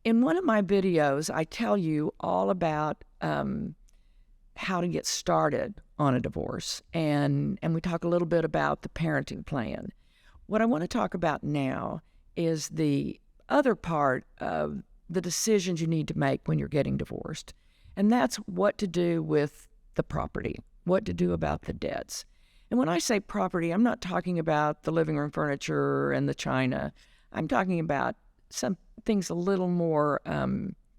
In one of my videos, I tell you all about how to get started on a divorce, and we talk a little bit about the parenting plan. What I want to talk about now is the other part of the decisions you need to make when you're getting divorced, and that's what to do with the property, what to do about the debts. And when I say property, I'm not talking about the living room furniture and the china. I'm talking about some things a little more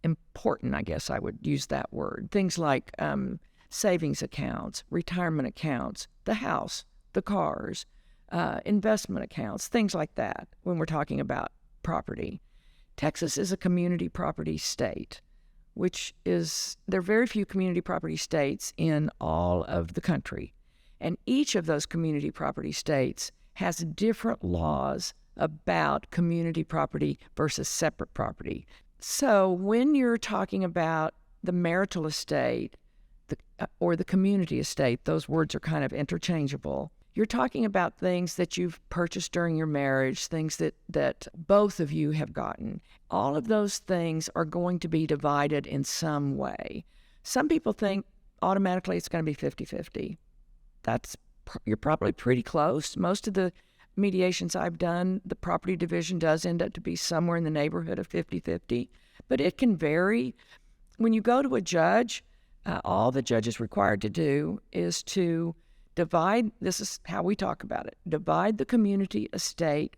important, I guess I would use that word. Things like savings accounts, retirement accounts, the house, the cars, investment accounts, things like that when we're talking about property. Texas is a community property state, there are very few community property states in all of the country. And each of those community property states has different laws about community property versus separate property. So when you're talking about the marital estate or the community estate, those words are kind of interchangeable. You're talking about things that you've purchased during your marriage, things that both of you have gotten. All of those things are going to be divided in some way. Some people think automatically it's going to be 50-50. You're probably pretty close. Most of the mediations I've done, the property division does end up to be somewhere in the neighborhood of 50-50, but it can vary. When you go to a judge, all the judge is required to do is to divide, this is how we talk about it, divide the community estate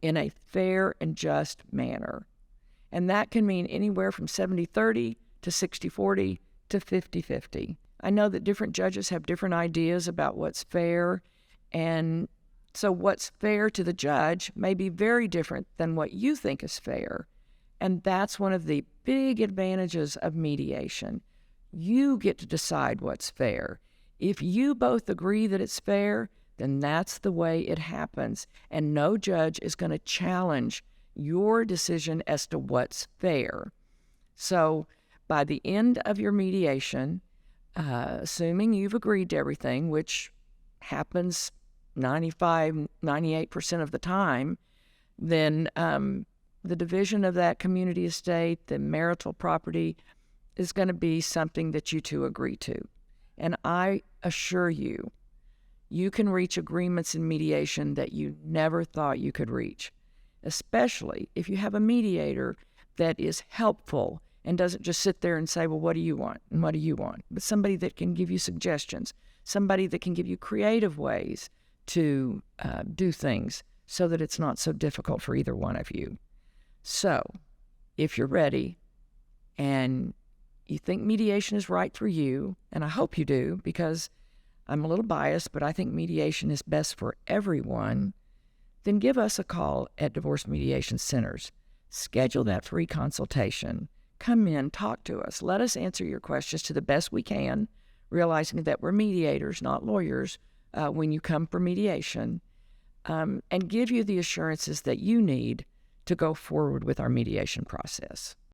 in a fair and just manner. And that can mean anywhere from 70-30 to 60-40 to 50-50. I know that different judges have different ideas about what's fair, and so what's fair to the judge may be very different than what you think is fair. And that's one of the big advantages of mediation. You get to decide what's fair. If you both agree that it's fair, then that's the way it happens. And no judge is going to challenge your decision as to what's fair. So by the end of your mediation, assuming you've agreed to everything, which happens 95-98% of the time, then the division of that community estate, the marital property, is going to be something that you two agree to. And I assure you, you can reach agreements in mediation that you never thought you could reach, especially if you have a mediator that is helpful and doesn't just sit there and say, well, what do you want and what do you want? But somebody that can give you suggestions, somebody that can give you creative ways to do things so that it's not so difficult for either one of you. So if you're ready and you think mediation is right for you, and I hope you do, because I'm a little biased, but I think mediation is best for everyone, then give us a call at Divorce Mediation Centers. Schedule that free consultation. Come in, talk to us. Let us answer your questions to the best we can, realizing that we're mediators, not lawyers, when you come for mediation, and give you the assurances that you need to go forward with our mediation process.